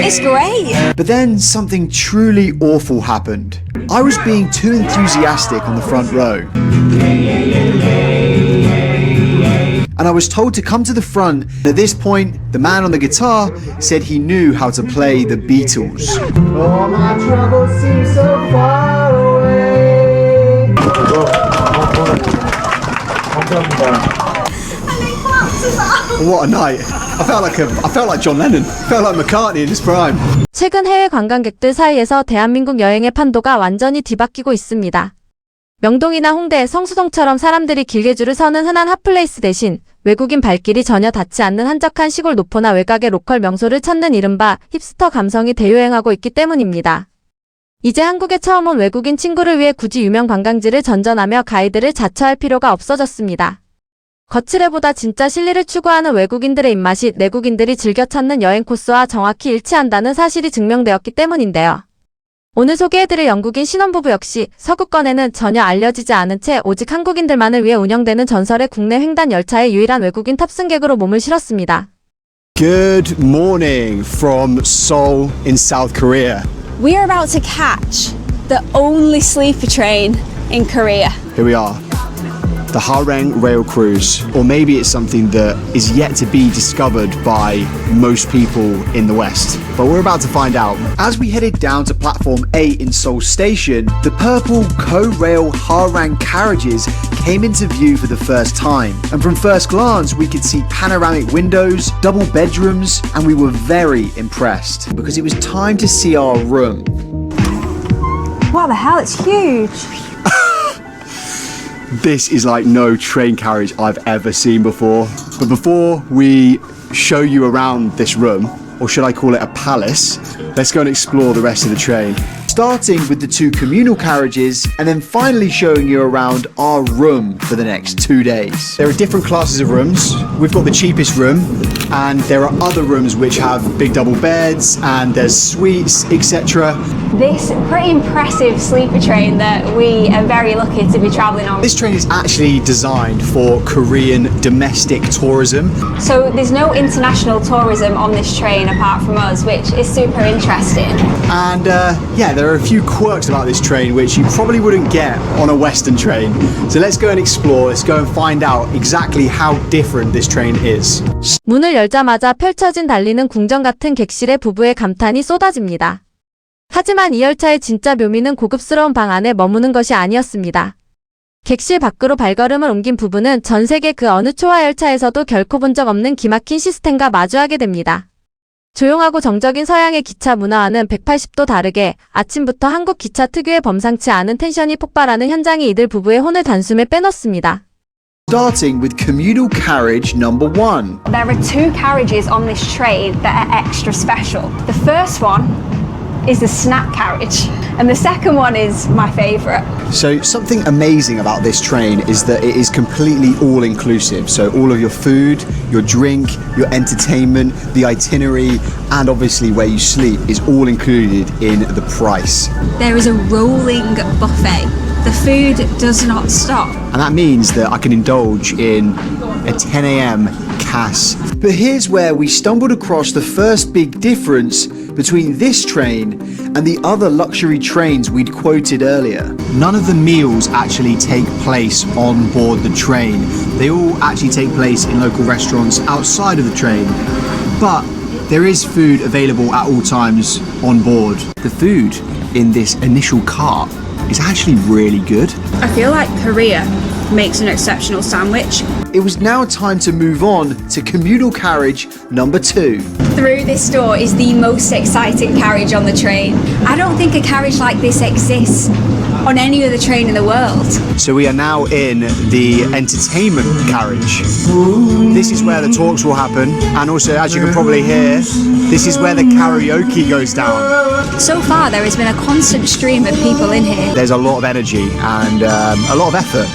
It's great. But then something truly awful happened. I was being too enthusiastic on the front row. And I was told to come to the front. At this point, the man on the guitar said he knew how to play the Beatles. All my troubles seem so far away. What a night. I felt like John Lennon. I felt like McCartney in his prime. 최근 해외 관광객들 사이에서 대한민국 여행의 판도가 완전히 뒤바뀌고 있습니다. 명동이나 홍대, 성수동처럼 사람들이 길게 줄을 서는 흔한 핫플레이스 대신 외국인 발길이 전혀 닿지 않는 한적한 시골 노포나 외곽의 로컬 명소를 찾는 이른바 힙스터 감성이 대유행하고 있기 때문입니다. 이제 한국에 처음 온 외국인 친구를 위해 굳이 유명 관광지를 전전하며 가이드를 자처할 필요가 없어졌습니다. 거칠애보다 진짜 실리를 추구하는 외국인들의 입맛이 내국인들이 즐겨 찾는 여행 코스와 정확히 일치한다는 사실이 증명되었기 때문인데요. 오늘 소개해드릴 영국인 신혼부부 역시 서구권에는 전혀 알려지지 않은 채 오직 한국인들만을 위해 운영되는 전설의 국내 횡단 열차의 유일한 외국인 탑승객으로 몸을 실었습니다. Good morning from Seoul in South Korea. We are about to catch the only sleeper train in Korea. Here we are. The Hareng Rail Cruise, or maybe it's something that is yet to be discovered by most people in the West. But we're about to find out. As we headed down to platform 8 in Seoul Station, the purple Ko-Rail Hareng carriages came into view for the first time. And from first glance, we could see panoramic windows, double bedrooms, and we were very impressed because it was time to see our room. What the hell, it's huge. This is like no train carriage I've ever seen before. But before we show you around this room, or should I call it a palace, let's go and explore the rest of the train. Starting with the two communal carriages and then finally showing you around our room for the next 2 days. There are different classes of rooms. We've got the cheapest room and there are other rooms which have big double beds and there's suites, etc. This pretty impressive sleeper train that we are very lucky to be travelling on. This train is actually designed for Korean domestic tourism. So there's no international tourism on this train apart from us, which is super interesting. And yeah, there are a few quirks about this train which you probably wouldn't get on a Western train. So let's go and explore, let's go and find out exactly how different this train is. 문을 열자마자 펼쳐진 달리는 궁전 같은 객실에 부부의 감탄이 쏟아집니다. 하지만 이 열차의 진짜 묘미는 고급스러운 방 안에 머무는 것이 아니었습니다. 객실 밖으로 발걸음을 옮긴 부부는 전 세계 그 어느 초화 열차에서도 결코 본 적 없는 기막힌 시스템과 마주하게 됩니다. 조용하고 정적인 서양의 기차 문화와는 180도 다르게 아침부터 한국 기차 특유의 범상치 않은 텐션이 폭발하는 현장이 이들 부부의 혼을 단숨에 빼놓습니다. Starting with communal carriage number 1. There are two carriages on this train that are extra special. The first one is the snack carriage and the second one is my favourite. So something amazing about this train is that it is completely all-inclusive. So all of your food, your drink, your entertainment, the itinerary and obviously where you sleep is all included in the price. There is a rolling buffet. The food does not stop. And that means that I can indulge in a 10 a.m. Cass. But here's where we stumbled across the first big difference between this train and the other luxury trains we'd quoted earlier. None of the meals actually take place on board the train. They all actually take place in local restaurants outside of the train. But there is food available at all times on board. The food in this initial cart is actually really good. I feel like Korea makes an exceptional sandwich. It was now time to move on to communal carriage number 2. Through this door is the most exciting carriage on the train. I don't think a carriage like this exists on any other train in the world. So we are now in the entertainment carriage. This is where the talks will happen, and also, as you can probably hear, this is where the karaoke goes down. So far there has been a constant stream of people in here. There's a lot of energy and a lot of effort.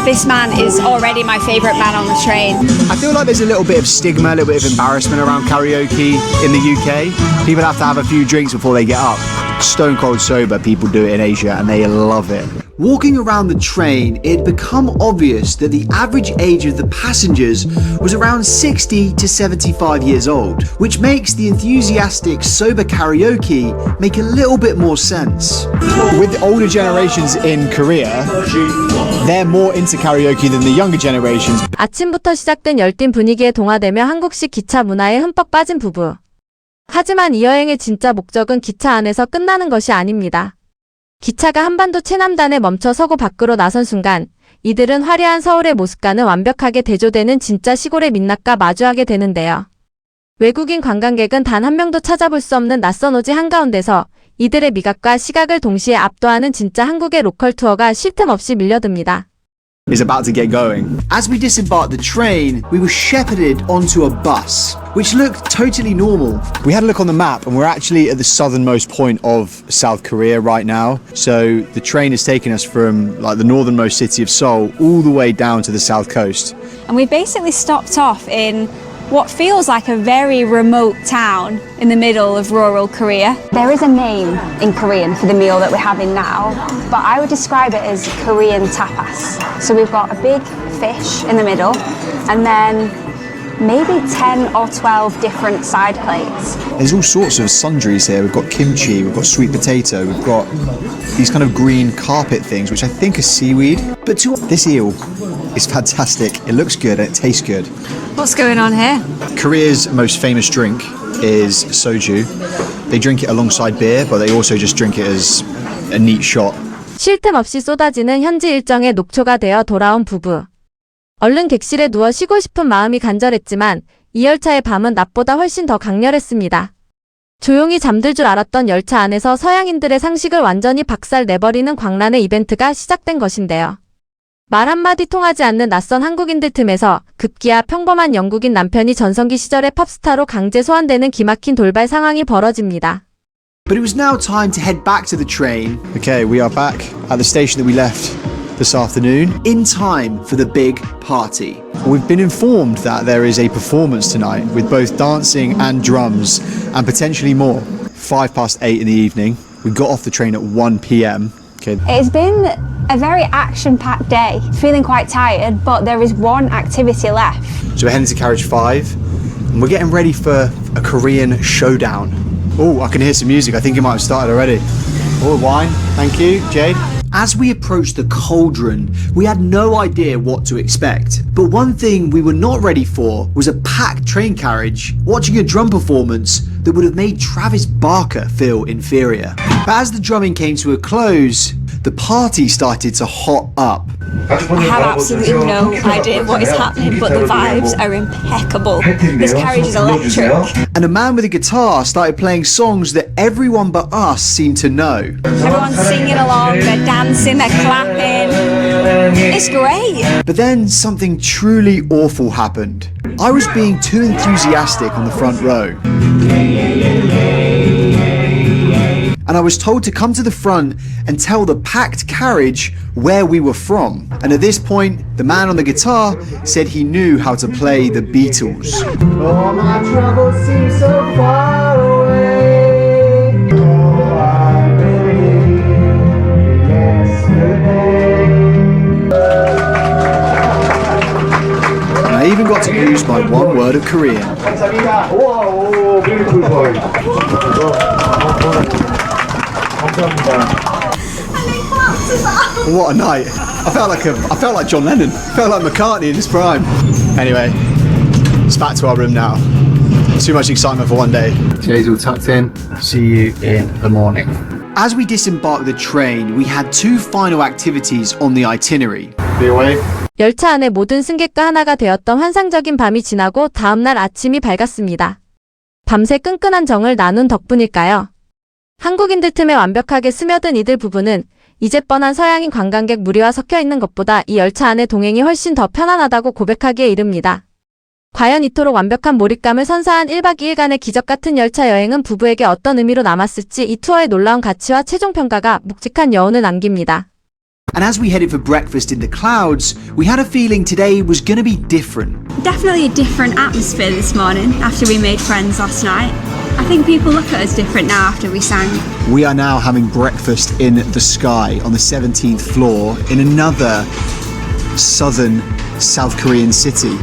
This man is already my favourite man on the train. I feel like there's a little bit of stigma, a little bit of embarrassment around karaoke in the UK. People have to have a few drinks before they get up. Stone cold sober, people do it in Asia and they love it. Walking around the train, it had become obvious that the average age of the passengers was around 60 to 75 years old, which makes the enthusiastic sober karaoke make a little bit more sense. With older generations in Korea, they're more into karaoke than the younger generations. 아침부터 시작된 열띤 분위기에 동화되며 한국식 기차 문화에 흠뻑 빠진 부부. 하지만 이 여행의 진짜 목적은 기차 안에서 끝나는 것이 아닙니다. 기차가 한반도 최남단에 멈춰 서고 밖으로 나선 순간 이들은 화려한 서울의 모습과는 완벽하게 대조되는 진짜 시골의 민낯과 마주하게 되는데요. 외국인 관광객은 단 한 명도 찾아볼 수 없는 낯선 오지 한가운데서 이들의 미각과 시각을 동시에 압도하는 진짜 한국의 로컬 투어가 쉴 틈 없이 밀려듭니다. Is about to get going. As we disembarked the train, we were shepherded onto a bus, which looked totally normal. We had a look on the map and we're actually at the southernmost point of South Korea right now. So the train is taking us from like the northernmost city of Seoul all the way down to the south coast. And we basically stopped off in what feels like a very remote town in the middle of rural Korea. There is a name in Korean for the meal that we're having now, but I would describe it as Korean tapas. So we've got a big fish in the middle, and then maybe 10 or 12 different side plates. There's all sorts of sundries here. We've got kimchi, we've got sweet potato, we've got these kind of green carpet things, which I think are seaweed. But to This eel is fantastic. It looks good and it tastes good. What's going on here? Korea's most famous drink is soju. They drink it alongside beer, but they also just drink it as a neat shot. 쉴 틈 없이 쏟아지는 현지 일정에 녹초가 되어 돌아온 부부. 얼른 객실에 누워 쉬고 싶은 마음이 간절했지만 이 열차의 밤은 낮보다 훨씬 더 강렬했습니다. 조용히 잠들 줄 알았던 열차 안에서 서양인들의 상식을 완전히 박살내버리는 광란의 이벤트가 시작된 것인데요. 말 한마디 통하지 않는 낯선 한국인들 틈에서 급기야 평범한 영국인 남편이 전성기 시절의 팝스타로 강제 소환되는 기막힌 돌발 상황이 벌어집니다. But it was now time to head back to the train Okay, we are back at the station that we left this afternoon. in time for the big party. We've been informed that there is a performance tonight with both dancing and drums and potentially more. 8:05 in the evening. We got off the train at 1 p.m. Okay. It's been a very action-packed day. Feeling quite tired, but there is one activity left. So we're heading to carriage 5 and we're getting ready for a Korean showdown. Oh, I can hear some music. I think it might have started already. Oh, wine. Thank you, Jade. As we approached the cauldron, we had no idea what to expect. But one thing we were not ready for was a packed train carriage watching a drum performance that would have made Travis Barker feel inferior. But as the drumming came to a close, the party started to hot up. I have absolutely no idea what is happening, but the vibes are impeccable. This carriage is electric. And a man with a guitar started playing songs that everyone but us seemed to know. Everyone's singing along, they're dancing, they're clapping. It's great. But then something truly awful happened. I was being too enthusiastic on the front row. And I was told to come to the front and tell the packed carriage where we were from. And at this point, the man on the guitar said he knew how to play the Beatles. All my troubles seem so far away. Oh, I believe yesterday. And I even got to use my one word of Korean. 감사합니다. 오, beautiful boy. 감사합니다. What a night. I felt like John Lennon. I felt like McCartney in his prime. Anyway, it's back to our room now. Too much excitement for one day. Jay's all tucked in. See you in the morning. As we disembarked the train, we had two final activities on the itinerary. Be away. 열차 안에 모든 승객과 하나가 되었던 환상적인 밤이 지나고 다음날 아침이 밝았습니다. 밤새 끈끈한 정을 나눈 덕분일까요? 한국인들 틈에 완벽하게 스며든 이들 부부는 이제 뻔한 서양인 관광객 무리와 섞여 있는 것보다 이 열차 안의 동행이 훨씬 더 편안하다고 고백하기에 이릅니다. 과연 이토록 완벽한 몰입감을 선사한 1박 2일간의 기적 같은 열차 여행은 부부에게 어떤 의미로 남았을지 이 투어의 놀라운 가치와 최종 평가가 묵직한 여운을 남깁니다. And as we headed for breakfast in the clouds, we had a feeling today was going to be different. Definitely a different atmosphere this morning after we made friends last night. I think people look at us different now after we sang. We are now having breakfast in the sky on the 17th floor in another southern South Korean city.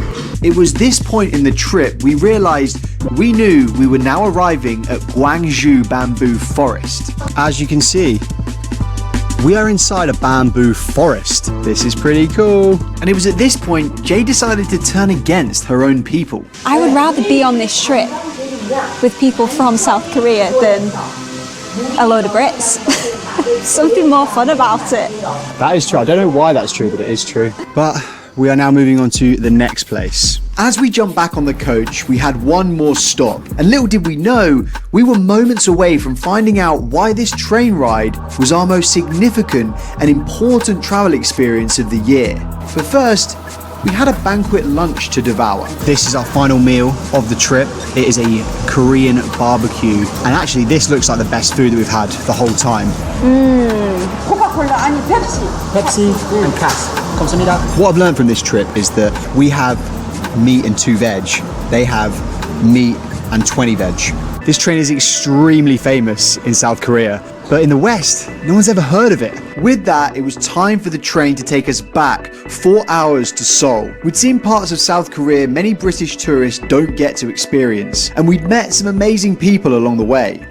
It was this point in the trip we realized we knew we were now arriving at Gwangju Bamboo Forest. As you can see, we are inside a bamboo forest. This is pretty cool. And it was at this point Jay decided to turn against her own people. I would rather be on this trip with people from South Korea than a load of Brits. Something more fun about it. That is true. I don't know why that's true, but it is true. But we are now moving on to the next place. As we jumped back on the coach, we had one more stop. And little did we know, we were moments away from finding out why this train ride was our most significant and important travel experience of the year. But first, we had a banquet lunch to devour. This is our final meal of the trip. It is a Korean barbecue. And actually, this looks like the best food that we've had the whole time. Pepsi and Cass. 감사합니다. What I've learned from this trip is that we have meat and 2 veg. They have meat and 20 veg. This train is extremely famous in South Korea, but in the West, no one's ever heard of it. With that, it was time for the train to take us back 4 hours to Seoul. We'd seen parts of South Korea many British tourists don't get to experience, and we'd met some amazing people along the way.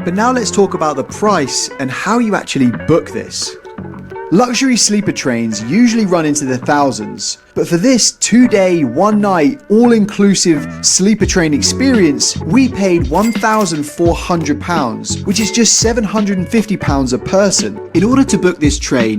But now let's talk about the price and how you actually book this. Luxury sleeper trains usually run into the thousands, but for this 2-day, 1-night, all-inclusive sleeper train experience, we paid £1,400, which is just £750 a person. In order to book this train,